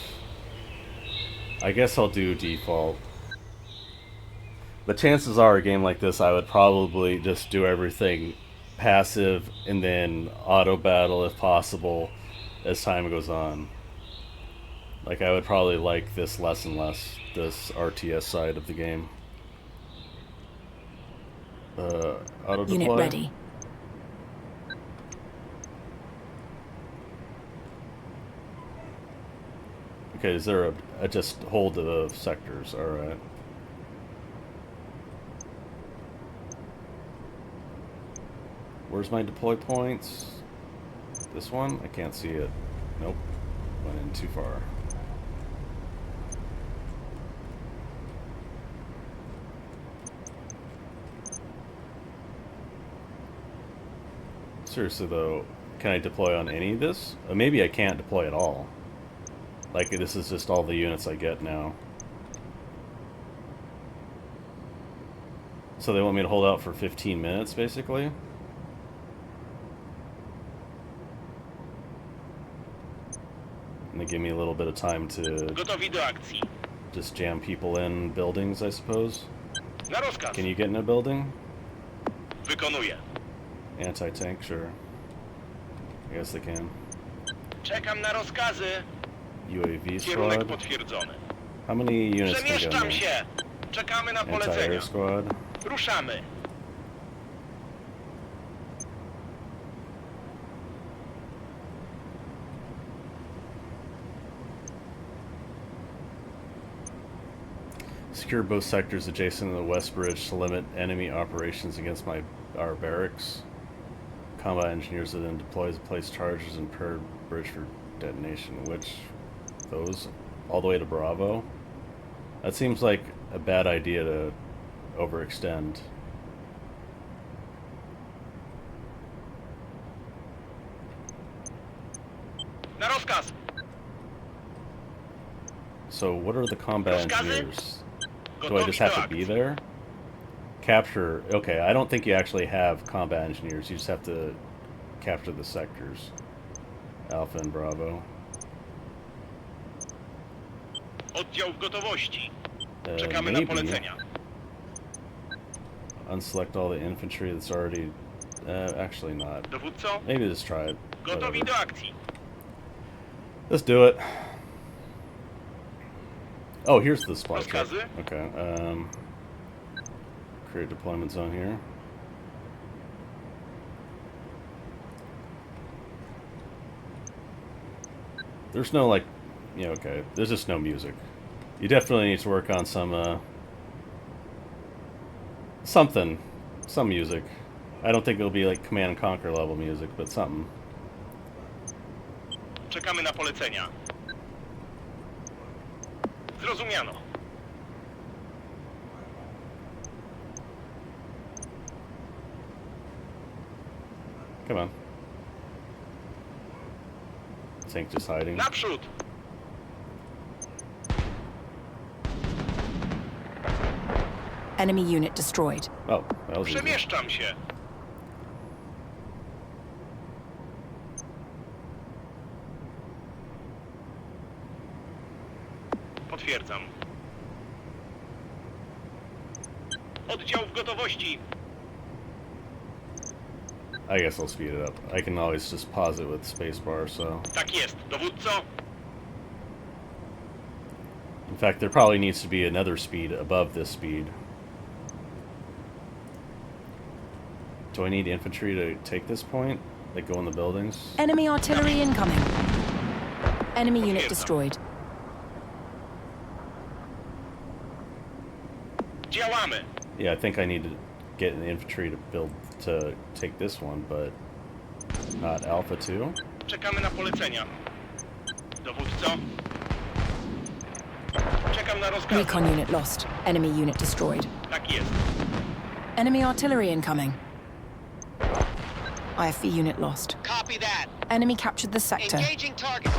I guess I'll do default. But chances are, a game like this, I would probably just do everything passive and then auto battle if possible as time goes on. Like, I would probably like this less and less, this RTS side of the game. Auto deploy. Unit ready. Okay, is there a just hold the sectors? Alright. Where's my deploy points? This one? I can't see it. Nope. Went in too far. Seriously though, can I deploy on any of this? Maybe I can't deploy at all. Like, this is just all the units I get now. So they want me to hold out for 15 minutes, basically? And they give me a little bit of time to Gotowi do akcji. just jam people in buildings, I suppose. Na rozkaz. Can you get in a building? Wykonuję. Anti-tank, sure. I guess they can. Czekam na rozkazy. UAV Kierunek squad. potwierdzony. How many units can go in Przemieszczam there? się. Czekamy na Anti-air polecenia. squad. Ruszamy. Secure both sectors adjacent to the west bridge to limit enemy operations against our barracks. Combat engineers that then deploys place charges and per bridge for detonation. Which, those all the way to Bravo? That seems like a bad idea to overextend. Na rozkaz. So what are the combat Rozkazy? engineers? Do I Gotowi just do have to be akcji. there? Capture. Okay, I don't think you actually have combat engineers. You just have to capture the sectors. Alpha and Bravo. Oddział w gotowości. Czekamy na Maybe. polecenia. Unselect all the infantry that's already... actually not. Dowódco, Maybe just try it. gotowi Whatever. do akcji. Let's do it. Oh, here's the supply truck. Rozkazy? Okay. Create deployment zone here. There's no, like... Yeah, okay. There's just no music. You definitely need to work on some, something. Some music. I don't think it'll be like Command and Conquer level music, but something. Czekamy na polecenia. Zrozumiano. Come on. Tank just hiding. Naprzód. Enemy unit destroyed. Oh, that was easy. Przemieszczam się. Potwierdzam. Oddział w gotowości. I guess I'll speed it up. I can always just pause it with spacebar, so... Tak jest, dowódco. In fact, there probably needs to be another speed above this speed. Do I need infantry to take this point? Like, go in the buildings? Enemy artillery incoming. Enemy unit destroyed. Działamy. Yeah, I think I need to get the infantry to take this one, but not Alpha 2. Czekamy na polecenia. Dowódco. Czekam na rozkazy. Recon unit lost. Enemy unit destroyed. Tak jest. Enemy artillery incoming. IFV unit lost. Copy that. Enemy captured the sector. Engaging target.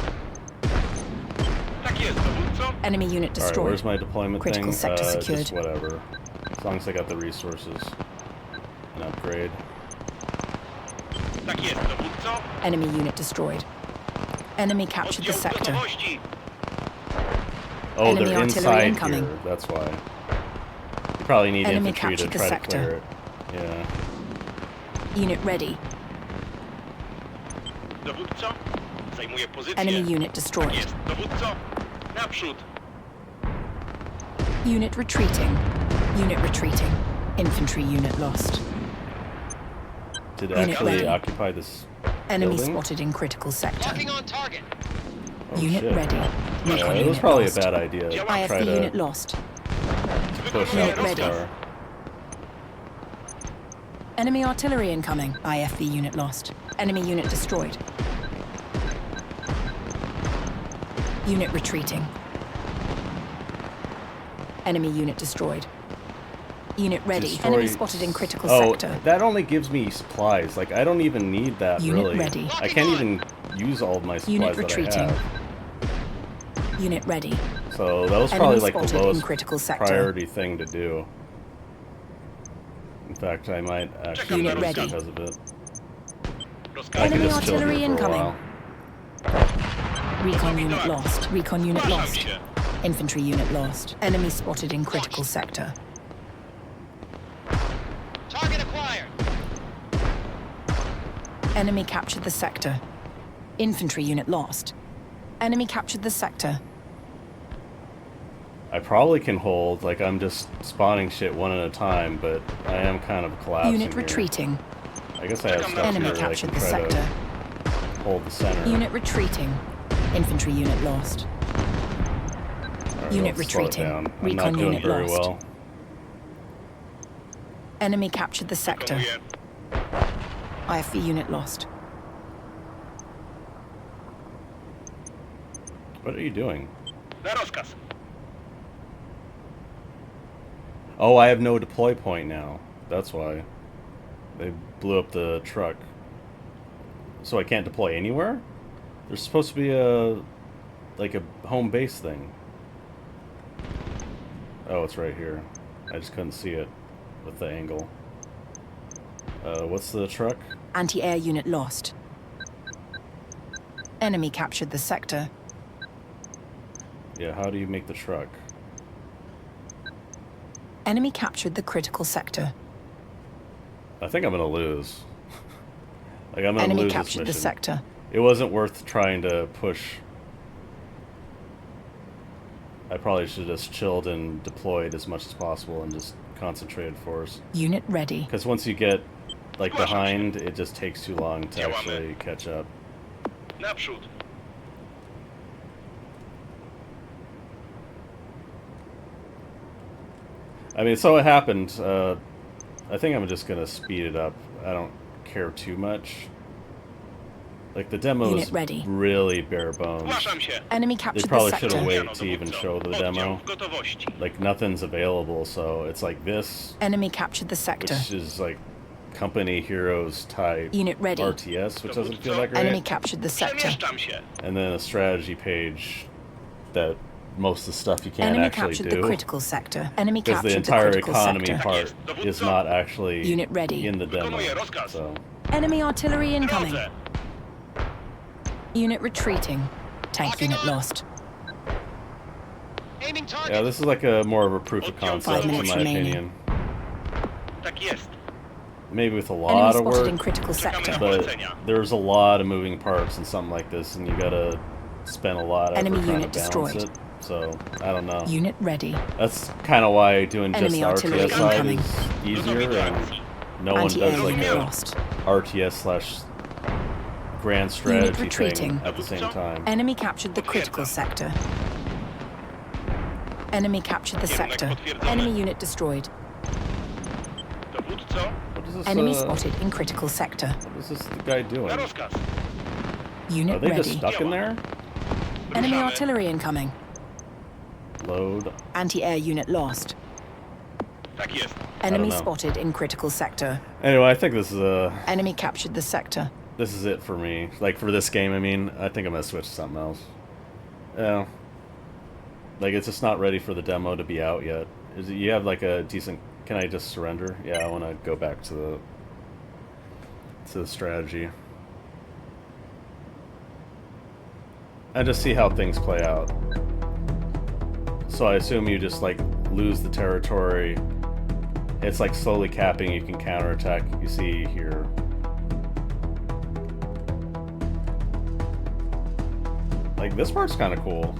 Tak jest, dowódco. Enemy unit Alright, destroyed. where's my deployment Critical thing? sector secured. Just whatever. As long as I got the resources. An upgrade. Tak jest, dowódco. Enemy unit destroyed. Enemy captured the Oddział w sector. gotowości. Oh, Enemy they're artillery inside incoming. here. That's why. You probably need Enemy infantry to captured the try to sector. clear it. Yeah. Unit ready. Dowódco, zajmuję pozycję. Enemy unit Tak destroyed. jest, dowódco. Naprzód. Unit retreating. Unit retreating. Infantry unit lost. Did Unit actually ready. occupy this Enemy building? spotted in critical sector. Locking on target. Oh, Unit shit. ready. Yeah, Recon it was unit probably lost. a bad idea to try IFV to unit lost. push Unit out this ready. far. Enemy artillery incoming. IFV unit lost. Enemy unit destroyed. Unit retreating. Enemy unit destroyed. Unit ready. Destroy- Enemy spotted in critical Oh, sector. that only gives me supplies. Like, I don't even need that, Unit really. ready. I can't even use all of my supplies Unit that retreating. I have. Unit ready. So that was Enemy probably like the spotted in lowest critical sector. priority thing to do. In fact, I might actually Unit use it ready. because of it. I Rozkaz. can Enemy just chill artillery here for a incoming. while. Recon unit lost. Recon unit Zgłaszam lost. się. Infantry unit lost. Enemy spotted in critical sector. Target acquired. Enemy captured the sector. Infantry unit lost. Enemy captured the sector. I probably can hold, like I'm just spawning shit one at a time, but I am kind of collapsing Unit here. retreating. I guess I have stuff Enemy here that I captured can the try sector. to hold the center. Unit retreating. Infantry unit lost. Alright, unit let's slow it retreating. down. I'm Recon not doing unit very lost. well. Enemy captured the sector. Wykonuję. IFV unit lost. What are you doing? Na rozkaz. Oh, I have no deploy point now. That's why. They blew up the truck. So I can't deploy anywhere? There's supposed to be a... like a home base thing. Oh, it's right here. I just couldn't see it with the angle. What's the truck? Anti-air unit lost. Enemy captured the sector. Yeah, how do you make the truck? Enemy captured the critical sector. I think I'm gonna lose. Like, I'm gonna Enemy lose this captured the mission. sector. It wasn't worth trying to push. I probably should have just chilled and deployed as much as possible and just concentrated force. Unit ready. Because once you get, like, behind, it just takes too long to Działamy. actually catch up. Naprzód. I mean, so it happened. I think I'm just gonna speed it up. I don't care too much. Like, the demo Unit is ready. really bare bones. Zgłaszam się. Enemy They captured the probably should sector. have waited Oddział, to even dowódco. show the Oddział demo. w gotowości. Like, nothing's available, so it's like this, Enemy captured the sector. which is like company heroes type Unit ready. RTS, which doesn't feel that Enemy great, captured the sector. Przemieszczam się. and then a strategy page that most of the stuff you can't Enemy actually captured the do critical sector. Enemy because the captured the entire critical economy sector. part is not actually Unit ready. in the demo. Wykonuję rozkaz. So Enemy artillery W incoming. drodze. Unit retreating. Tank unit lost. Aiming target. yeah, this is like a more of a proof of concept 5 in minutes my remaining. opinion. Tak jest. Maybe with a Enemy lot of spotted in work, critical sector. but there's a lot of moving parts in something like this, and you gotta spend a lot of Enemy effort trying unit to balance destroyed. it. So I don't know. Unit ready. That's kind of why doing just Enemy the artillery RTS side incoming. is easier, and no one Anti-air does like unit a lost. RTS / grand strategy retreating. thing at the same time. Enemy captured the critical sector. Enemy captured the sector. Enemy unit destroyed. Dowódco. What is this? Enemy spotted in critical sector. What is this guy doing? Na rozkaz. Are Unit they just ready. stuck in there? Enemy Ruszamy. artillery incoming. Load. Anti-air unit lost. Tak jest. Enemy know. spotted in critical sector. Anyway, I think this is Enemy captured the sector. this is it for me. Like, for this game, I mean, I think I'm gonna switch to something else. Yeah. Like, it's just not ready for the demo to be out yet. Is it, you have like a decent... Can I just surrender? Yeah, I want to go back to the strategy. and just see how things play out. So I assume you just like lose the territory. It's like slowly capping, you can counterattack. You see here. Like this part's kind of cool.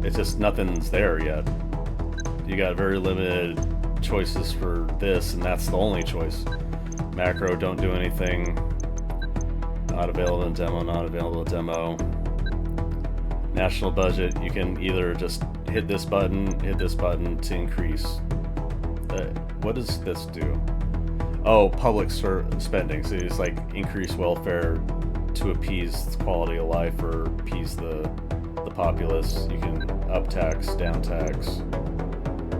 It's just nothing's there yet. You got very limited choices for this, and that's the only choice. Macro, don't do anything. Not available in demo, not available in demo. National budget, you can either just hit this button to increase. What does this do? Oh, public spending. So it's like increase welfare to appease quality of life or appease the populace. You can up tax, down tax,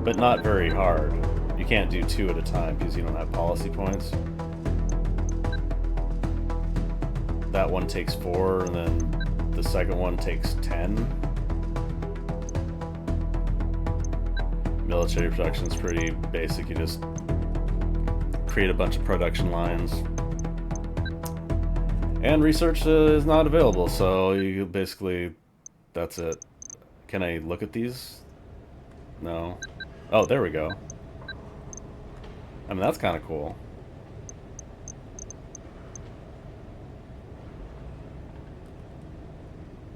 but not very hard. You can't do 2 at a time because you don't have policy points. That one takes 4, and then the second one takes 10. Military production is pretty basic. You just create a bunch of production lines. And research is not available, so you basically, that's it. Can I look at these? No. Oh, there we go. I mean, that's kind of cool.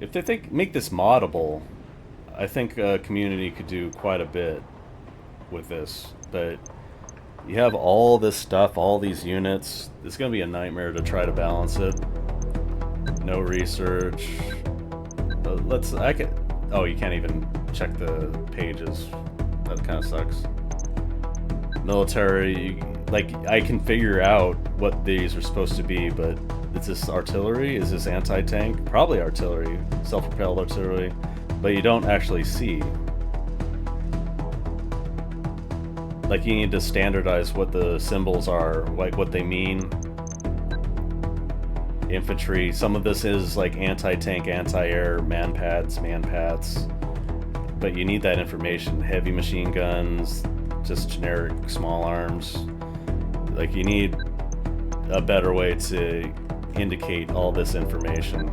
If they make this moddable, I think a community could do quite a bit with this. But you have all this stuff, all these units. It's going to be a nightmare to try to balance it. No research. Oh, you can't even check the pages. That kind of sucks. Military, like, I can figure out what these are supposed to be, but is this artillery? Is this anti-tank? Probably artillery, self-propelled artillery, but you don't actually see. Like, you need to standardize what the symbols are, like what they mean. Infantry, some of this is like anti-tank, anti-air, man-pats, but you need that information. Heavy machine guns, just generic small arms. Like, you need a better way to indicate all this information.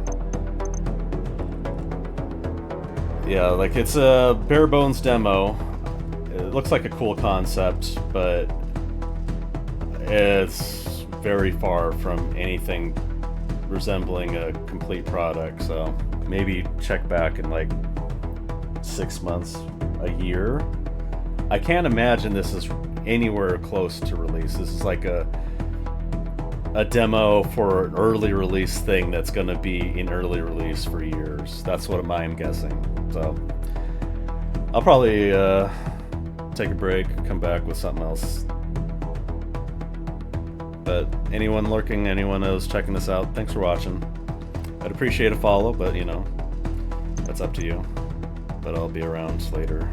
Yeah, like, it's a bare bones demo. It looks like a cool concept, but it's very far from anything resembling a complete product. So maybe check back in like 6 months, a year. I can't imagine this is anywhere close to release. This is like a demo for an early release thing that's going to be in early release for years. That's what I'm guessing. So I'll probably take a break, come back with something else. But anyone lurking, anyone who's checking this out, thanks for watching. I'd appreciate a follow, but you know, that's up to you. But I'll be around later.